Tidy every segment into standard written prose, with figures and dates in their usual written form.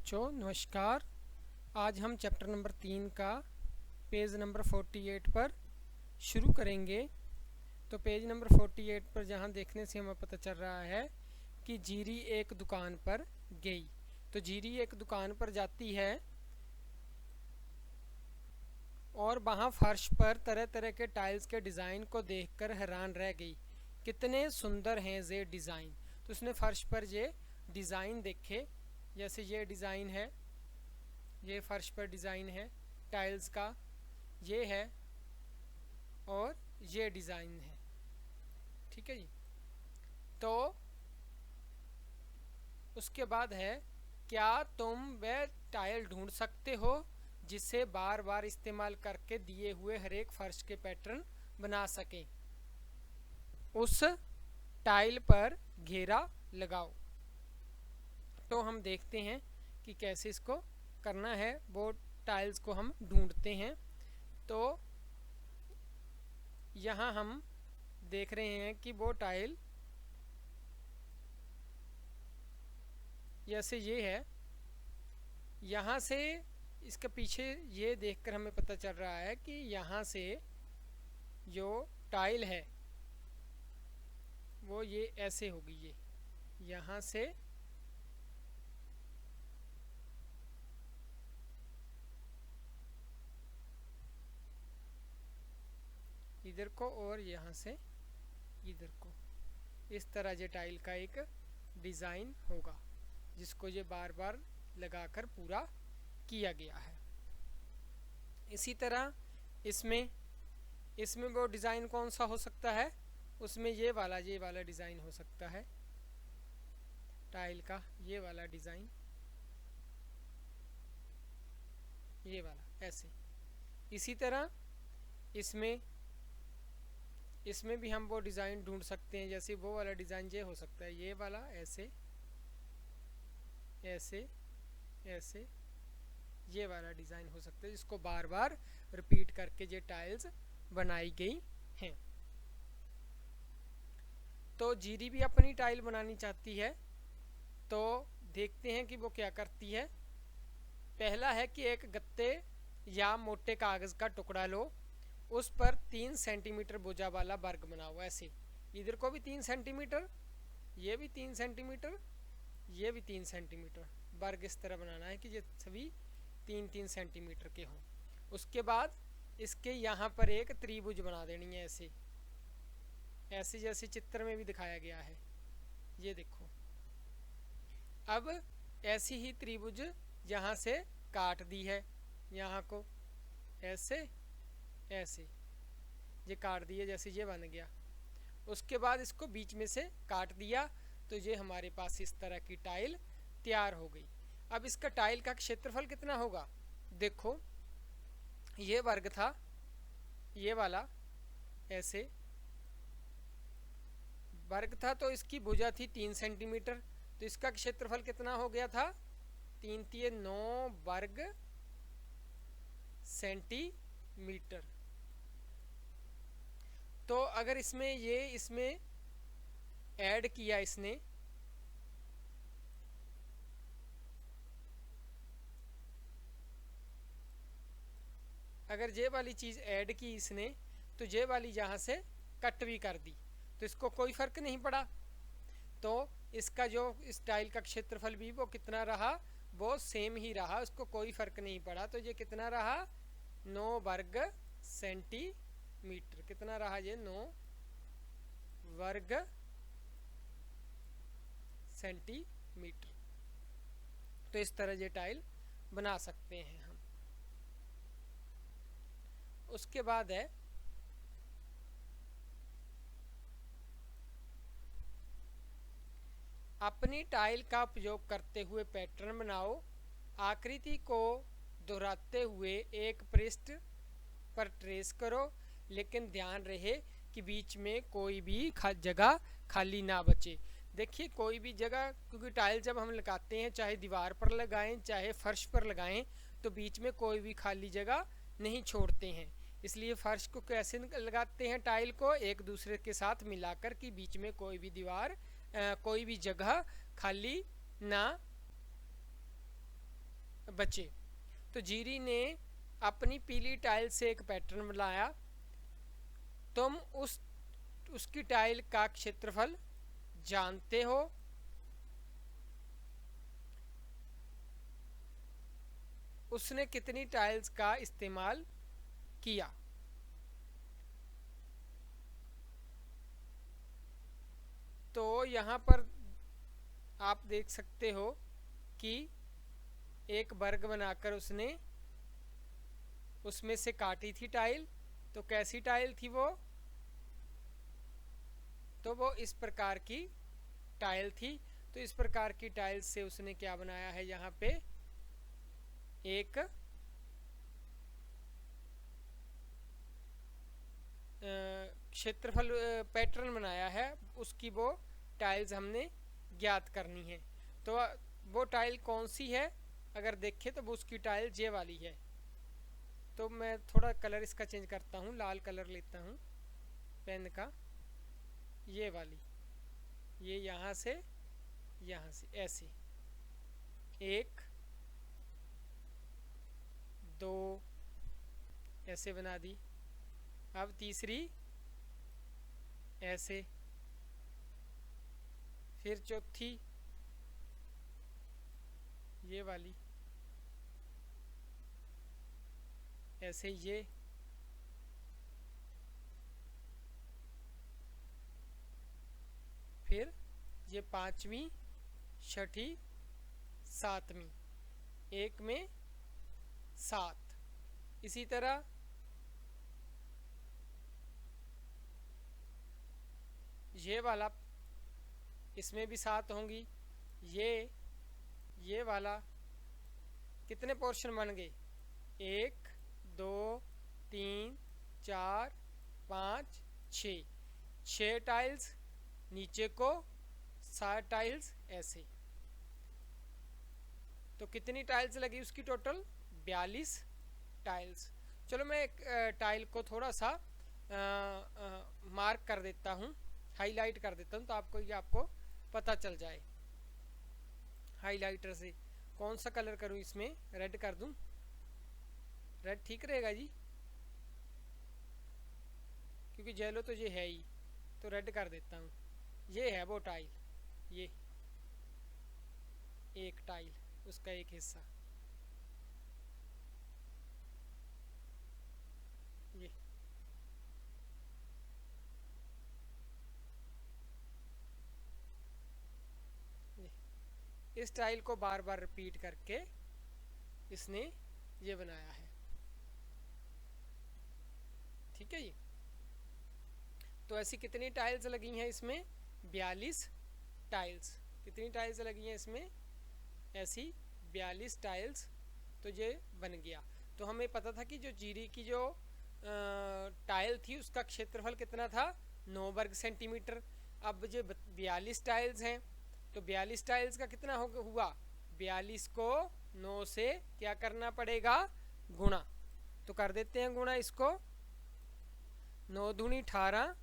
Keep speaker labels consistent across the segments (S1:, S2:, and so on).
S1: बच्चों नमस्कार। आज हम चैप्टर नंबर 3 का पेज नंबर 48 पर शुरू करेंगे। तो पेज नंबर 48 पर जहाँ देखने से हमें पता चल रहा है कि जीरी एक दुकान पर गई। तो जीरी एक दुकान पर जाती है और वहाँ फर्श पर तरह तरह के टाइल्स के डिज़ाइन को देखकर हैरान रह गई। कितने सुंदर हैं ये डिज़ाइन। तो उसने फर्श पर ये डिज़ाइन देखे। जैसे ये डिज़ाइन है, ये फर्श पर डिज़ाइन है टाइल्स का, ये है और ये डिज़ाइन है। ठीक है जी। तो उसके बाद है, क्या तुम वह टाइल ढूंढ सकते हो जिसे बार बार इस्तेमाल करके दिए हुए हर एक फर्श के पैटर्न बना सकें। उस टाइल पर घेरा लगाओ। तो हम देखते हैं कि कैसे इसको करना है। वो टाइल्स को हम ढूंढते हैं। तो यहाँ हम देख रहे हैं कि वो टाइल जैसे ये है, यहाँ से इसके पीछे ये देखकर हमें पता चल रहा है कि यहाँ से जो टाइल है वो ये ऐसे होगी। ये यहाँ से इधर को और यहाँ से इधर को, इस तरह ये टाइल का एक डिज़ाइन होगा जिसको ये बार बार लगाकर पूरा किया गया है। इसी तरह इसमें वो डिज़ाइन कौन सा हो सकता है, उसमें ये वाला डिज़ाइन हो सकता है टाइल का, ये वाला डिज़ाइन, ये वाला ऐसे। इसी तरह इसमें भी हम वो डिज़ाइन ढूंढ सकते हैं। जैसे वो वाला डिज़ाइन ये हो सकता है, ये वाला ऐसे ऐसे ऐसे, ये वाला डिज़ाइन हो सकता है जिसको बार बार रिपीट करके ये टाइल्स बनाई गई हैं। तो जीरी भी अपनी टाइल बनानी चाहती है। तो देखते हैं कि वो क्या करती है। पहला है कि एक गत्ते या मोटे कागज़ का टुकड़ा लो, उस पर 3 सेंटीमीटर भुजा वाला वर्ग बनाओ। ऐसे इधर को भी 3 सेंटीमीटर, ये भी 3 सेंटीमीटर, ये भी 3 सेंटीमीटर वर्ग इस तरह बनाना है कि ये सभी 3-3 सेंटीमीटर के हों। उसके बाद इसके यहाँ पर एक त्रिभुज बना देनी है ऐसे ऐसे, जैसे चित्र में भी दिखाया गया है। ये देखो, अब ऐसी ही त्रिभुज यहाँ से काट दी है, यहाँ को ऐसे ऐसे ये काट दिए, जैसे ये बन गया। उसके बाद इसको बीच में से काट दिया तो ये हमारे पास इस तरह की टाइल तैयार हो गई। अब इसका टाइल का क्षेत्रफल कितना होगा, देखो ये वर्ग था, ये वाला ऐसे वर्ग था, तो इसकी भुजा थी 3 सेंटीमीटर। तो इसका क्षेत्रफल कितना हो गया था, 3 × 9 वर्ग सेंटीमीटर। तो अगर इसमें ऐड किया इसने, अगर ये वाली चीज़ ऐड की इसने, तो ये वाली यहाँ से कट भी कर दी तो इसको कोई फ़र्क नहीं पड़ा। तो इसका जो इस टाइल का क्षेत्रफल भी वो कितना रहा, वो सेम ही रहा, उसको कोई फ़र्क नहीं पड़ा। तो ये कितना रहा, 9 वर्ग सेंटीमीटर। कितना रहा ये, 9 वर्ग सेंटीमीटर। तो इस तरह ये टाइल बना सकते हैं हम। उसके बाद है, अपनी टाइल का उपयोग करते हुए पैटर्न बनाओ। आकृति को दोहराते हुए एक पृष्ठ पर ट्रेस करो, लेकिन ध्यान रहे कि बीच में कोई भी जगह खाली ना बचे। देखिए कोई भी जगह, क्योंकि टाइल जब हम लगाते हैं, चाहे दीवार पर लगाएं चाहे फर्श पर लगाएं, तो बीच में कोई भी खाली जगह नहीं छोड़ते हैं। इसलिए फर्श को कैसे लगाते हैं, टाइल को एक दूसरे के साथ मिलाकर कि बीच में कोई भी दीवार कोई भी जगह खाली ना बचे। तो जीरी ने अपनी पीली टाइल से एक पैटर्न बनाया। तुम उसकी टाइल का क्षेत्रफल जानते हो? उसने कितनी टाइल्स का इस्तेमाल किया? तो यहाँ पर आप देख सकते हो कि एक वर्ग बनाकर उसने उसमें से काटी थी टाइल। तो कैसी टाइल थी वो? तो वो इस प्रकार की टाइल थी। तो इस प्रकार की टाइल से उसने क्या बनाया है, यहाँ पे एक क्षेत्रफल पैटर्न बनाया है। उसकी वो टाइल्स हमने ज्ञात करनी है। तो वो टाइल कौन सी है? अगर देखें तो वो उसकी टाइल ये वाली है। तो मैं थोड़ा कलर इसका चेंज करता हूँ, लाल कलर लेता हूँ पेन का। ये वाली, ये यहाँ से ऐसे, एक दो ऐसे बना दी। अब तीसरी ऐसे, फिर चौथी ये वाली ऐसे, ये फिर ये पांचवी, छठी, सातवीं, एक में 7। इसी तरह ये वाला, इसमें भी 7 होंगी। ये वाला कितने पोर्शन बन गए? 1 2 3 4 5 6 टाइल्स नीचे को, 7 टाइल्स ऐसे। तो कितनी टाइल्स लगी उसकी टोटल? 42 टाइल्स। चलो मैं एक टाइल को थोड़ा सा मार्क कर देता हूँ, हाईलाइट कर देता हूँ, तो आपको पता चल जाए। हाईलाइटर से कौन सा कलर करूँ इसमें? रेड कर दूँ? रेड ठीक रहेगा जी, क्योंकि येलो तो ये है ही। तो रेड कर देता हूँ। ये है वो टाइल, ये एक टाइल, उसका एक हिस्सा ये। इस टाइल को बार बार रिपीट करके इसने ये बनाया है। ठीक है जी। तो ऐसी कितनी टाइल्स लगी हैं इसमें? 42 टाइल्स। कितनी टाइल्स लगी हैं इसमें? ऐसी 42 टाइल्स। तो ये बन गया। तो हमें पता था कि जो जीरी की जो टाइल थी उसका क्षेत्रफल कितना था? 9 वर्ग सेंटीमीटर। अब जो 42 टाइल्स हैं, तो 42 टाइल्स का कितना हुआ? 42 को 9 से क्या करना पड़ेगा? गुणा। तो कर देते हैं गुणा इसको। 9 दूनी 18,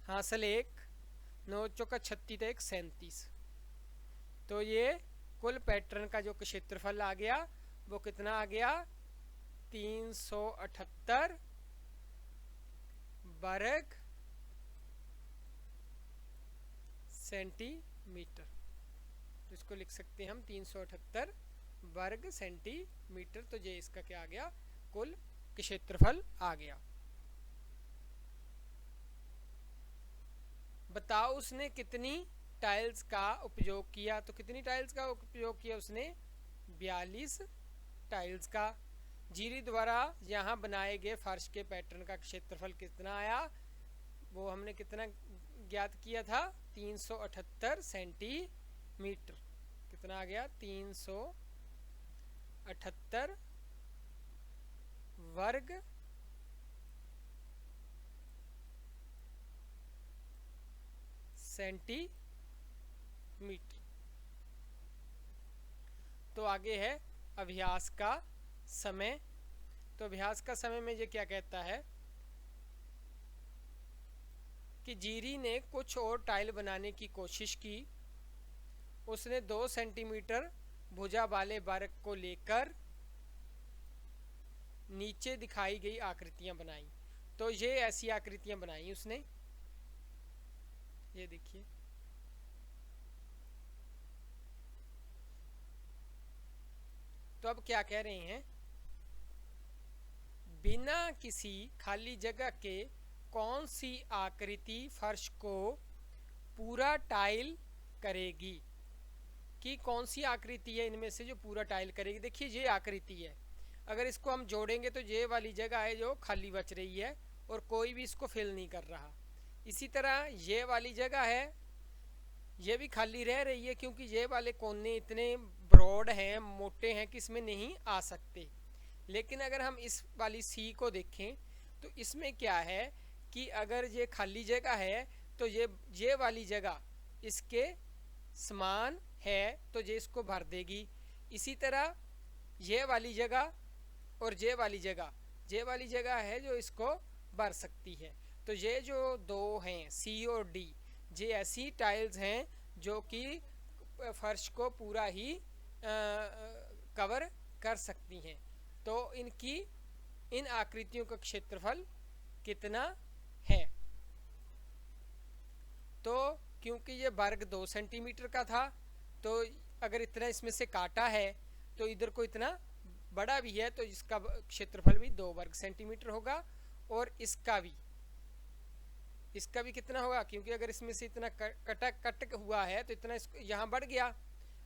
S1: हासिल 1, 9 चौका 36, 1 37। तो ये कुल पैटर्न का जो क्षेत्रफल आ गया वो कितना आ गया? 378 वर्ग सेंटीमीटर। तो इसको लिख सकते हैं हम 378 वर्ग सेंटीमीटर। तो ये इसका क्या आ गया? कुल क्षेत्रफल आ गया। बताओ उसने कितनी टाइल्स का उपयोग किया? तो कितनी टाइल्स का उपयोग किया उसने? 42 टाइल्स का। जीरी द्वारा यहाँ बनाए गए फर्श के पैटर्न का क्षेत्रफल कितना आया? वो हमने कितना ज्ञात किया था? 378 सेंटीमीटर। कितना आ गया? 378 वर्ग सेंटीमीटर। तो आगे है अभ्यास का समय। तो अभ्यास का समय में ये क्या कहता है कि जीरी ने कुछ और टाइल बनाने की कोशिश की। उसने 2 सेंटीमीटर भुजा वाले वर्ग को लेकर नीचे दिखाई गई आकृतियां बनाई। तो ये ऐसी आकृतियां बनाई उसने, ये देखिए। तो अब क्या कह रहे हैं, बिना किसी खाली जगह के कौन सी आकृति फर्श को पूरा टाइल करेगी, कि कौन सी आकृति है इनमें से जो पूरा टाइल करेगी। देखिए ये आकृति है, अगर इसको हम जोड़ेंगे तो ये वाली जगह है जो खाली बच रही है और कोई भी इसको फिल नहीं कर रहा। इसी तरह ये वाली जगह है, ये भी खाली रह रही है क्योंकि ये वाले कोने इतने ब्रॉड हैं, मोटे हैं कि इसमें नहीं आ सकते। लेकिन अगर हम इस वाली सी को देखें तो इसमें क्या है कि अगर ये खाली जगह है तो ये वाली जगह इसके समान है तो ये इसको भर देगी। इसी तरह ये वाली जगह और ये वाली जगह है जो इसको भर सकती है। तो ये जो दो हैं सी और डी, ये ऐसी टाइल्स हैं जो कि फर्श को पूरा ही कवर कर सकती हैं। तो इन आकृतियों का क्षेत्रफल कितना है, तो क्योंकि ये वर्ग 2 सेंटीमीटर का था तो अगर इतना इसमें से काटा है तो इधर को इतना बड़ा भी है तो इसका क्षेत्रफल भी 2 वर्ग सेंटीमीटर होगा। और इसका भी कितना होगा, क्योंकि अगर इसमें से इतना कट हुआ है तो इतना यहाँ बढ़ गया,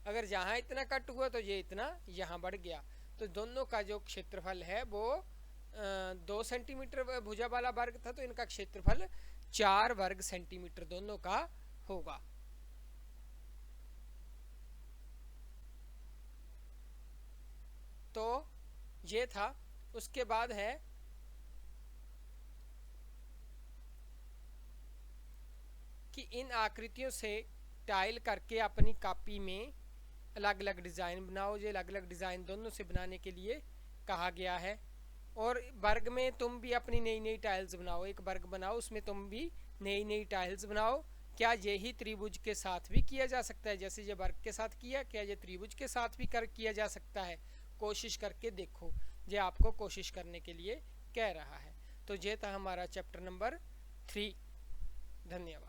S1: अगर यहाँ इतना कट हुआ तो ये इतना यहाँ बढ़ गया। तो दोनों का जो क्षेत्रफल है वो 2 सेंटीमीटर भुजा वाला वर्ग था तो इनका क्षेत्रफल 4 वर्ग सेंटीमीटर दोनों का होगा। तो ये था। उसके बाद है कि इन आकृतियों से टाइल करके अपनी कॉपी में अलग अलग डिज़ाइन बनाओ। ये अलग अलग डिज़ाइन दोनों से बनाने के लिए कहा गया है। और वर्ग में तुम भी अपनी नई नई टाइल्स बनाओ, एक वर्ग बनाओ उसमें तुम भी नई नई टाइल्स बनाओ। क्या यही त्रिभुज के साथ भी किया जा सकता है, जैसे ये वर्ग के साथ किया, क्या ये त्रिभुज के साथ भी किया जा सकता है? कोशिश करके देखो, ये आपको कोशिश करने के लिए कह रहा है। तो ये था हमारा चैप्टर नंबर 3। धन्यवाद।